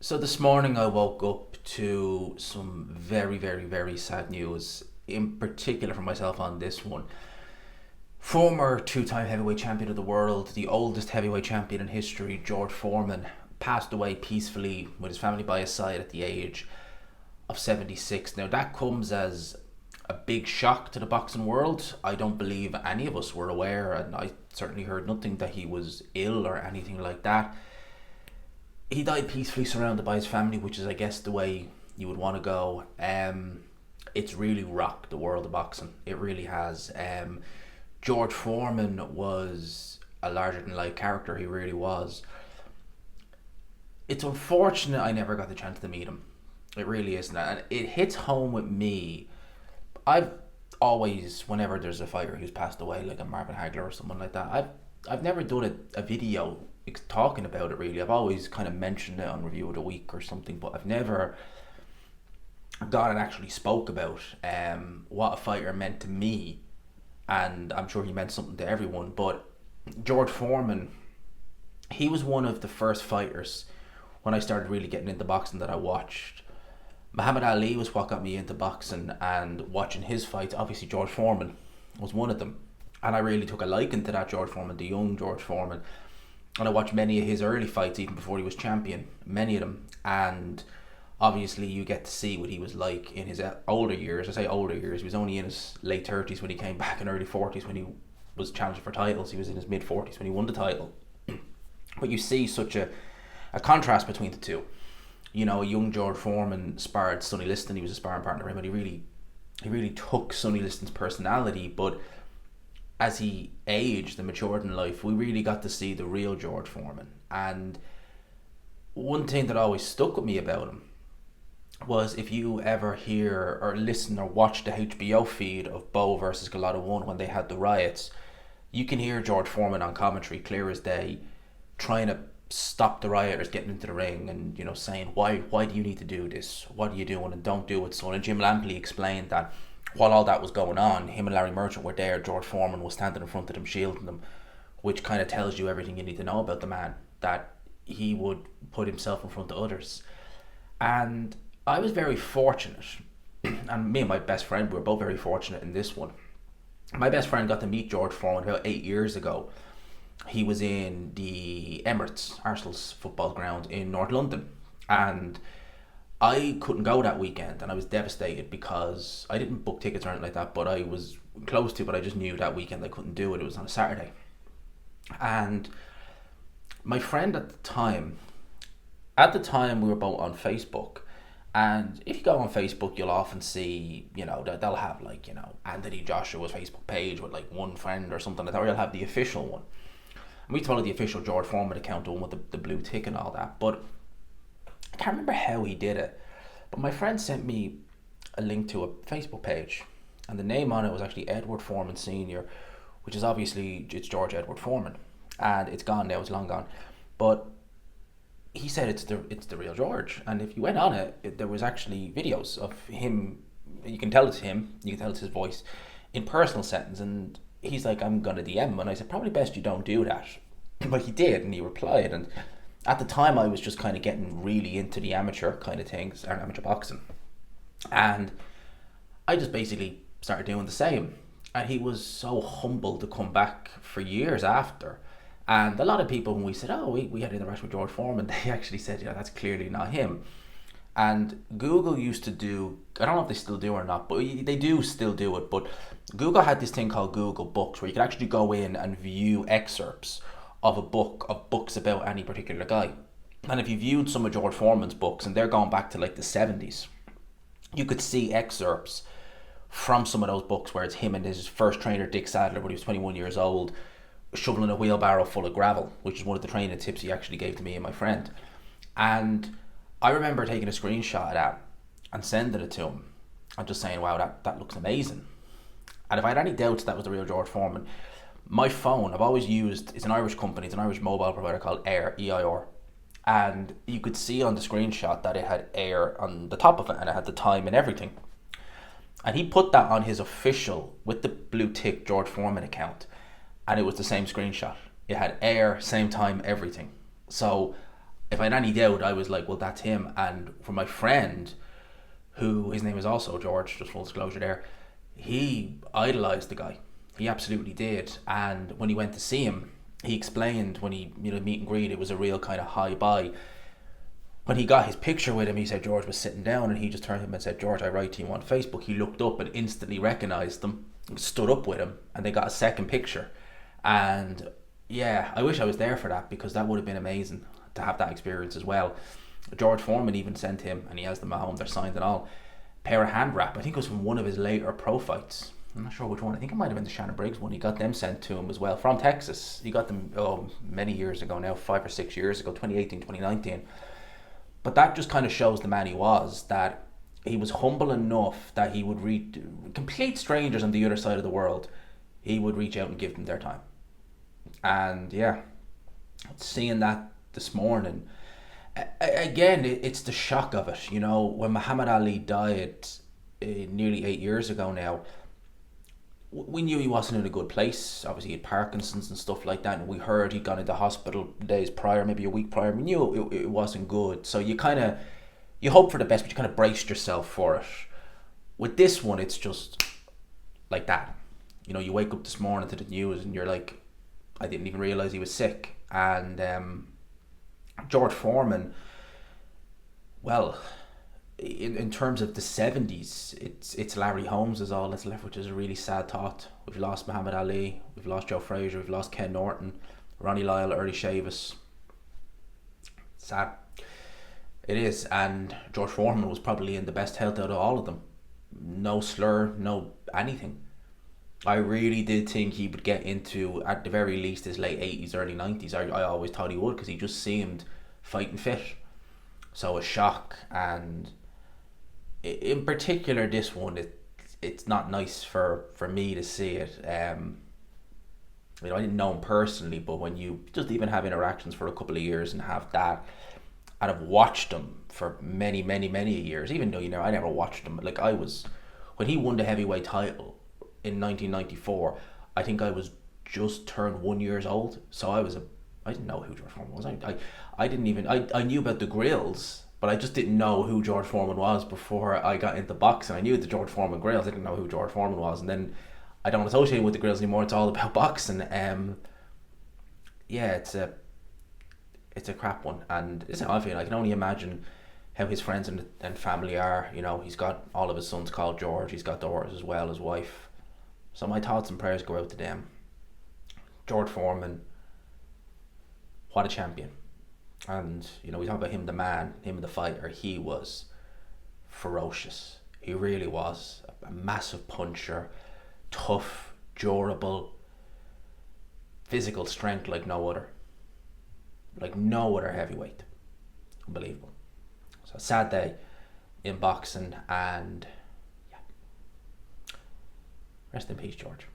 So this morning I woke up to some very, very, very sad news, in particular for myself on this one. Former two-time heavyweight champion of the world, the oldest heavyweight champion in history, George Foreman, passed away peacefully with his family by his side at the age of 76. Now that comes as a big shock to the boxing world. I don't believe any of us were aware, and I certainly heard nothing that he was ill or anything like that. He died peacefully surrounded by his family, which is, I guess, the way you would want to go. It's really rocked the world of boxing. It really has. George Foreman was a larger than life character. He really was. It's unfortunate I never got the chance to meet him. It really is, and it hits home with me. I've always, whenever there's a fighter who's passed away, like a Marvin Hagler or someone like that, I've never done a video talking about it really. I've always kind of mentioned it on Review of the Week or something, but I've never gone and actually spoke about what a fighter meant to me, and I'm sure he meant something to everyone. But George Foreman, he was one of the first fighters when I started really getting into boxing that I watched. Muhammad Ali was what got me into boxing, and watching his fights, obviously George Foreman was one of them. And I really took a liking to that George Foreman, the young George Foreman. And I watched many of his early fights even before he was champion, many of them. And obviously you get to see what he was like in his older years. I say older years, he was only in his late 30s when he came back, in early 40s when he was challenging for titles. He was in his mid 40s when he won the title. But you see such a contrast between the two. You know, a young George Foreman sparred Sonny Liston. He was a sparring partner for him, and he really took Sonny Liston's personality. But as he aged and matured in life, we really got to see the real George Foreman. And one thing that always stuck with me about him was, if you ever hear or listen or watch the HBO feed of Bo versus Galata 1 when they had the riots, you can hear George Foreman on commentary clear as day, trying to stop the rioters getting into the ring, and saying, why do you need to do this, what are you doing, and don't do it, son. And Jim Lampley explained that while all that was going on, him and Larry Merchant were there. George Foreman was standing in front of them, shielding them, which kind of tells you everything you need to know about the man, that he would put himself in front of others. And I was very fortunate, and me and my best friend were both very fortunate in this one. My best friend got to meet George Foreman about 8 years ago. He was in the Emirates, Arsenal's football ground in North London, and I couldn't go that weekend, and I was devastated because I didn't book tickets or anything like that, but I was close to, but I just knew that weekend I couldn't do it. It was on a Saturday. And my friend at the time we were both on Facebook, and if you go on Facebook, you'll often see, that they'll have, like, Anthony Joshua's Facebook page with like one friend or something like that, or you'll have the official one. And we followed the official George Foreman account, the one with the blue tick and all that. But I can't remember how he did it. But my friend sent me a link to a Facebook page, and the name on it was actually Edward Foreman Senior, which is obviously, it's George Edward Foreman, and it's gone now. It's long gone. But he said it's the real George, and if you went on it, there was actually videos of him. You can tell it's him. You can tell it's his voice in personal settings, and he's like, I'm gonna DM him, and I said, probably best you don't do that. But he did, and he replied. And at the time, I was just kind of getting really into the amateur kind of things, or amateur boxing, and I just basically started doing the same. And he was so humble to come back for years after. And a lot of people, when we said, oh, we had an interaction with George Foreman, they actually said, that's clearly not him. And Google used to do, I don't know if they still do or not, but they do still do it. But Google had this thing called Google Books, where you could actually go in and view excerpts of books about any particular guy. And if you viewed some of George Foreman's books, and they're going back to like the 70s, you could see excerpts from some of those books where it's him and his first trainer, Dick Sadler, when he was 21 years old, shoveling a wheelbarrow full of gravel, which is one of the training tips he actually gave to me and my friend. And I remember taking a screenshot of that and sending it to him and just saying, wow, that looks amazing. And if I had any doubts that was the real George Foreman, my phone, I've always used, it's an Irish company, it's an Irish mobile provider called Air, EIR. And you could see on the screenshot that it had Air on the top of it, and it had the time and everything. And he put that on his official, with the blue tick, George Foreman account. And it was the same screenshot. It had Air, same time, everything. So if I had any doubt, I was like, well, that's him. And for my friend, who his name is also George, just full disclosure there, he idolised the guy. He absolutely did. And when he went to see him, he explained when he, meet and greet, it was a real kind of high buy. When he got his picture with him, he said George was sitting down, and he just turned to him and said, George, I write to you on Facebook. He looked up and instantly recognised them, stood up with him, and they got a second picture. And yeah, I wish I was there for that, because that would have been amazing to have that experience as well. George Foreman even sent him, and he has them at home, they're signed and all, pair of hand wrap. I think it was from one of his later pro fights. I'm not sure which one. I think it might have been the Shannon Briggs one. He got them sent to him as well from Texas. He got them many years ago now, 5 or 6 years ago, 2018, 2019. But that just kind of shows the man he was, that he was humble enough that he would reach complete strangers on the other side of the world. He would reach out and give them their time. And yeah, seeing that this morning, again, it's the shock of it. When Muhammad Ali died nearly 8 years ago now, we knew he wasn't in a good place. Obviously, he had Parkinson's and stuff like that, and we heard he'd gone into hospital days prior, maybe a week prior. We knew it wasn't good. So you hope for the best, but you kind of braced yourself for it. With this one, it's just like that. You wake up this morning to the news and you're like, I didn't even realise he was sick. And George Foreman, well, in terms of the 70s, it's Larry Holmes is all that's left, which is a really sad thought. We've lost Muhammad Ali, we've lost Joe Frazier, we've lost Ken Norton, Ronnie Lyle, Early Shavis. Sad. It is. And George Foreman was probably in the best health out of all of them. No slur, no anything. I really did think he would get into, at the very least, his late 80s, early 90s. I always thought he would, because he just seemed fighting fit. So a shock. And in particular, this one, it's not nice for me to see it. I didn't know him personally, but when you just even have interactions for a couple of years and have that, and I've watched him for many, many, many years, even though, I never watched him. Like, when he won the heavyweight title in 1994, I think I was just turned 1 year old. So I didn't know who George Foreman was. I didn't even, I knew about the grills, but I just didn't know who George Foreman was before I got into boxing. I knew the George Foreman grills. I didn't know who George Foreman was. And then I don't associate him with the grills anymore. It's all about boxing. Yeah, it's a crap one. And it's how I feel. I can only imagine how his friends and family are. He's got all of his sons called George. He's got daughters as well, his wife. So my thoughts and prayers go out to them. George Foreman, what a champion. And, we talk about him, the man, him the fighter. He was ferocious. He really was. A massive puncher, tough, durable, physical strength like no other. Like no other heavyweight. Unbelievable. So a sad day in boxing, and yeah. Rest in peace, George.